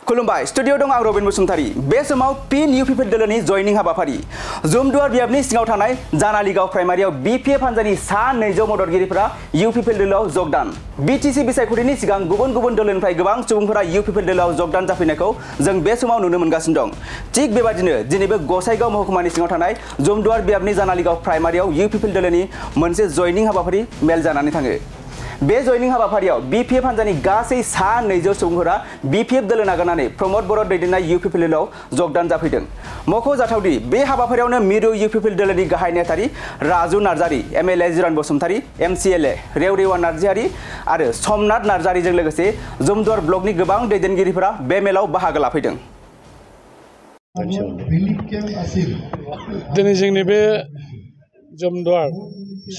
खुलुमबाय स्टुडियो दं आं रबिन बसुमतारी बे समाव पिन इउपिपिएल दोलोनि जयनिं हाबाफारि जुमदुवार बियाबनि सिङाव थानाय जानालिगाव प्राइमारियाव बिपिएफ हान्जानि सा 200 मददगिरिफोरा इउपिपिएल दोलोआव जगदान बिटिसि बिसायख'थिनि सिगां गुबुन गुबुन दोलोनिफ्राय गोबां सुबुंफोरा इउपिपिएल दोलोआव जगदान जाफैनायखौ जों बे समाव नुनो मोनगासिनो दं थिग बेबादिनो दिनैबो गसाइगाव महकुमानि सिङाव थानाय जुमदुवार बियाबनि जानालिगाव प्राइमारियाव इउपिपिएल दोलोनि मोनसे जयनिं हाबाफारि मेल जानानै थाङो बे जयनिं हाबाफारियाव बिपिएफ हान्जानि गासै सा 200 सुबुंफोरा बिपिएफ दोलो नागारनानै प्रमद बर' दैदेननाय इउपिपिएल दोलोआव जगदान जाफैदों मख'जाथावदि बे हाबाफारियावनो मिरु इउपिपिएल दोलोनि गाहाय नेहाथारि राजु नार्जारी एमएलए जिरन बसुमतारी एमसिएलए रेवरेवा नार्जारी आरो समनाथ नार्जारीजों लोगोसे जुमदुवार ब्लकनि गोबां दैदेनगिरिफोरा बे मेलाव बाहागो लाफैदों दिनै जोंनि बे जुमदुवार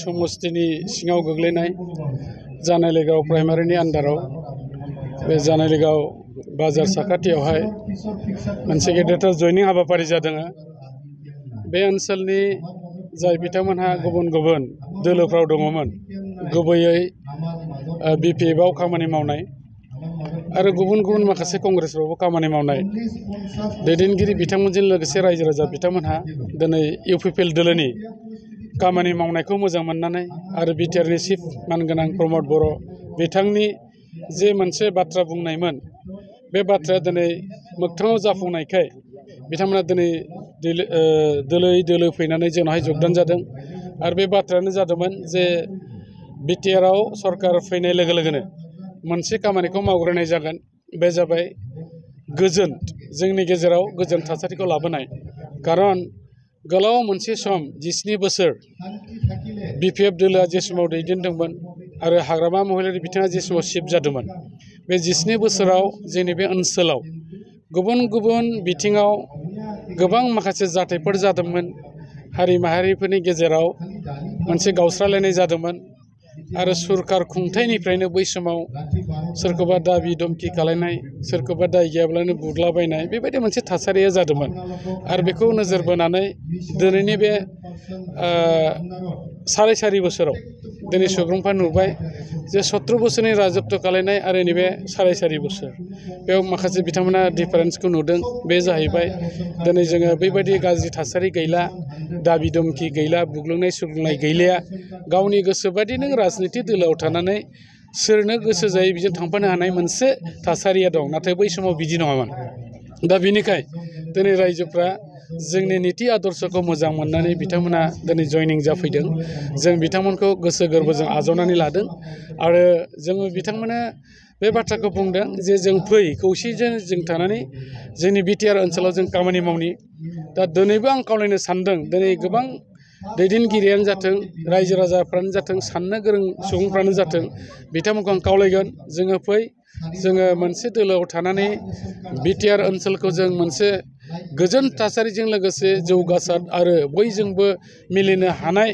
समस्तिनि सिङाव गोग्लैनाय जानालिगाव प्राइमारिनि आन्दाराव बे जानालिगाव बाजार साखाथियावहाय मोनसे गेदेरथार जयनिं हाबाफारि जादों बे ओनसोलनि जाय बिथांमोनहा गुबुन गुबुन दोलोफ्राव दङमोन गुबैयै बिपिएफआव खामानि मावनाय आरो गुबुन गुबुन माखासे कंग्रेसफ्रावबो खामानि मावनाय दैदेनगिरि बिथांमोनजों लोगोसे रायजो राजा बिथांमोनहा दिनै इउपिपिएल दोलोनि खामानि मावनायखौ मोजां मोननानै आरो बिटिआरनि चिफ मानगोनां प्रमद बर' बिथांनि जे मोनसे बाथ्रा बुंनायमोन बे बाथ्राया दिनै मोगथाङाव जाफुंनायखाय बिथांमोना दिनै दोलो फैनानै जोंनावहाय जगदान जादों आरो बे बाथ्रायानो जादोंमोन जे बिटिआरआव सरकार फैनाय लोगो लोगोनो मोनसे खामानिखौ मावग्रोनाय जागोन बे जाबाय गोजोन जोंनि गेजेराव गोजोन थासारिखौ लाबोनाय खारन गोलाव मोनसे सम 17 बोसोर बिपिएफ दोलोआ जे समाव दैदेनदोंमोन आरो हाग्रामा महिलारि बिथाङा जे समाव चिफ जादोंमोन बे 17 बोसोराव जोंनि बे ओनसोलाव गुबुन गुबुन बिथिङाव गोबां माखासे जाथायफोर जादोंमोन हारि माहारिफोरनि गेजेराव मोनसे गावस्रालायनाय जादोंमोन आरो सरकार खुंथायनिफ्रायनो बै समाव सोरखौबा दाबि धमखि खालामनाय सोरखौबा दाय गैयाब्लानो बुदलाबायनाय बेबायदि मोनसे थासारिया जादोंमोन आरो बेखौ नोजोर बोनानै दिनैनि बे 4.5 बोसोराव दिनै सुबुंफ्रा नुबाय जे 17 बोसोरनि राजत्व खालामनाय आरो नैबे 4.5 बोसोर बेयाव माखासे बिथांमोना डिफारेन्सखौ नुदों बे जाहैबाय दिनै जोङो बेबायदि गाज्रि थासारि गैला दाबि धमखि गैला बुग्लुंनाय सुग्लुंनाय गैलिया गावनि गोसोबादि नों राजनिति दोलोआव थानानै सोरनो गोसो जायो बिजों थांफानो हानाय मोनसे थासारिया दं नाथाय बै समाव बिदि नङामोन दा बेनिखाय दिनै रायजोफ्रा जोंनि नीति आदर्शखौ मोजां मोननानै बिथांमोना दिनै जयनिं जाफैदों जों बिथांमोनखौ गोसो गोरबोजों आजावनानै लादों आरो जोङो बिथांमोना बे बाथ्राखौ बुंदों जे जों फै खौसेजों जों थानानै जोंनि बिटिआर ओनसोलाव जों खामानि मावनि दा दिनैबो आं खावलायनो सानदों दिनै गोबां दैदेनगिरियानो जाथों रायजो राजाफ्रानो जाथों साननो गोरों सुबुंफ्रानो जाथों बिथांमोनखौ आं खावलायगोन जोङो फै जोङो मोनसे दोलोआव थानानै बिटिआर ओनसोलखौ जों मोनसे गोजोन थासारिजों लोगोसे जौगासार आरो बयजोंबो मिलिनो हानाय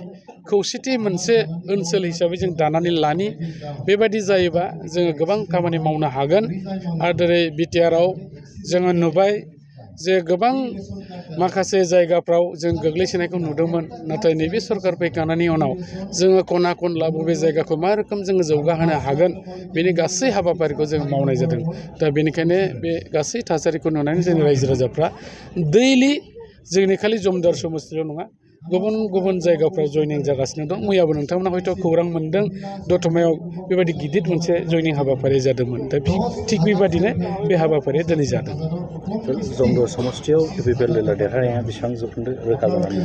खौसेथि मोनसे ओनसोल हिसाबै जों दानानै लानि बेबायदि जायोबा जोङो गोबां खामानि मावनो हागोन आरो दिनै बिटिआरआव जोङो नुबाय जे गोबां माखासे जायगाफ्राव जों गोग्लैसोनायखौ नुदोंमोन नाथाय नैबे सरकार फैखांनायनि उनाव जोङो खना खनला बबे जायगाखौ मा रोखोम जोङो जौगाहोनो हागोन बेनि गासै हाबाफारिखौ जों मावनाय जादों दा बेनिखायनो बे गासै थासारिखौ नुनानै जोंनि रायजो राजाफ्रा दैलि जोंनि खालि जुमदुवार समस्तिल' नङा गुबुन गुबुन जायगाफ्राव जयनिं जागासिनो दं मैयाबो नोंथांमोना हयथ' खौरां मोन्दों दतमायाव बेबायदि गिदिर मोनसे जयनिं हाबाफारि जादोंमोन दा थिग बेबादिनो बे हाबाफारिया दिनै जादों जुमदुवार समस्तियाव इउपिपिएल दोलो देरहानाया बेसेबां जौखोन्दो रोखा जानानै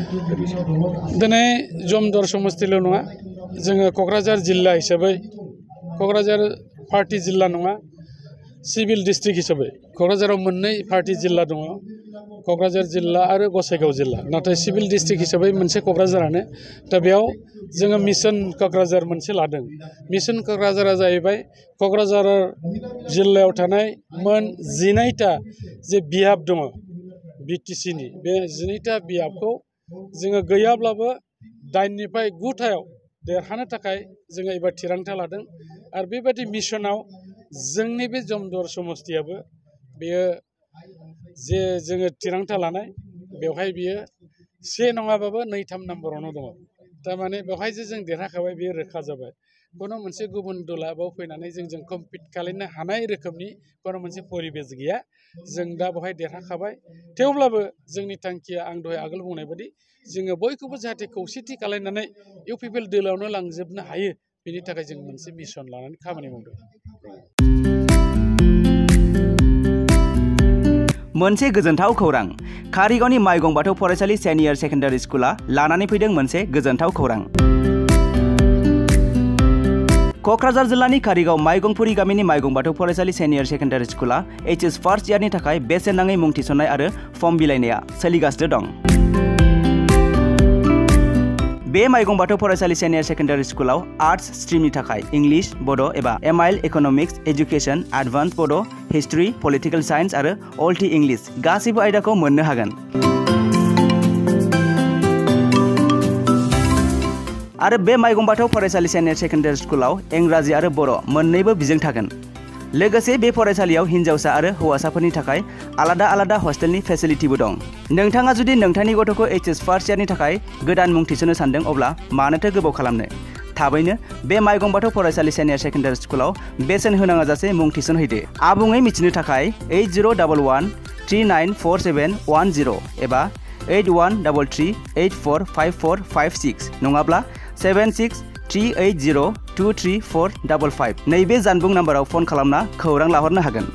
दिनै जुमदुवार समस्तिल' नङा जोङो क'क्राझार जिल्ला हिसाबै क'क्राझार पार्टी जिल्ला नङा सिभिल डिस्ट्रिक्ट हिसाबै क'क्राझाराव मोननै पार्टी जिल्ला दङ क'क्राझार जिल्ला आरो गसाइगाव जिल्ला नाथाय सिभिल डिस्ट्रिक्ट हिसाबै मोनसे क'क्राझारानो दा बेयाव जोङो मिशन क'क्राझार मोनसे लादों मिशन क'क्राझारा जाहैबाय क'क्राझार जिल्लायाव थानाय मोन 19टा जे बियाब दङ बिटिसिनि बे 19टा बियाबखौ जोङो गैयाब्लाबो 8निफ्राय 9टायाव देरहानो थाखाय जोङो एबार थिरांथा लादों आरो बेबायदि मिशनाव जोंनि बे जुमदुवार समस्तियाबो बेयो जे जोङो थिरांथा लानाय बेवहाय बियो 1 नङाबाबो 2-3 नम्बरावनो दङ थारमाने बेवहाय जे जों देरहाखाबाय बेयो रोखा जाबाय कोनो मोनसे गुबुन दला बाव फैनानै जोंजों कम्पिट खालामनो हानाय रोखोमनि कोनो मोनसे परिबेस गैया जों दा बहाय देरहाखाबाय थेवब्लाबो जोंनि थांखिया आं दहाय आगोल बुंनाय बायदि जोङो बयखौबो जाहाथे खौसेथि खालामनानै इउपिपिएल दोलावनो लांजोबनो हायो बेनि थाखाय जों मोनसे मिशन लानानै खामानि मावदों मोनसे गोजोनथाव खौरां कारिगावनि माइगं बाथौ फरायसालि सेनियर सेकेन्डारि स्कुला लानानै फैदों मोनसे गोजोनथाव खौरां क'क्राझार जिल्लानि कारिगाव माइगंपुरी गामिनि माइगं बाथौ फरायसालि सेनियर सेकेन्डारि स्कुला HS फार्स्ट इयारनि थाखाय बेसेन नाङै मुं थिसननाय आरो फर्म बिलाइनाया सोलिगासिनो दं बे माइगं बाथौ फरायसालि सेनियर सेकेन्डारि स्कुलाव आर्ट्स स्ट्रीमनि थाखाय इंलिश बड' एबा MIL इकनमिक्स एजुकेशन एडभान्स बड' हिस्ट्री पलिटिकल साइन्स आरो अल्टि इंलिश गासैबो आयदाखौ मोननो हागोन आरो बे माइगं बाथौ फरायसालि सेनियर सेकेन्डारि स्कुलाव इंराजि आरो बर' मोन्नैबो बिजों थागोन लोगोसे बे फरायसालियाव हिन्जावसा आरो हौवासाफोरनि थाखाय आलादा आलादा हस्टेलनि फेसिलिटिबो दं नोंथाङा जुदि नोंथांनि गथ'खौ HS फार्स्ट इयारनि थाखाय गोदान मुं थिसननो सानदों अब्ला मानोथो गोबाव खालामनो थाबैनो बे माइगं बाथौ फरायसालि सेनियर सेकेन्डारि स्कुलाव बेसेन होनाङा जासे मुं थिसनहैदो आबुङै मिथिनो थाखाय 8011394710 एबा 8133845456 नङाब्ला 7638023455 नैबे जानबुं नाम्बाराव फन खालामना खौरां लाहरनो हागोन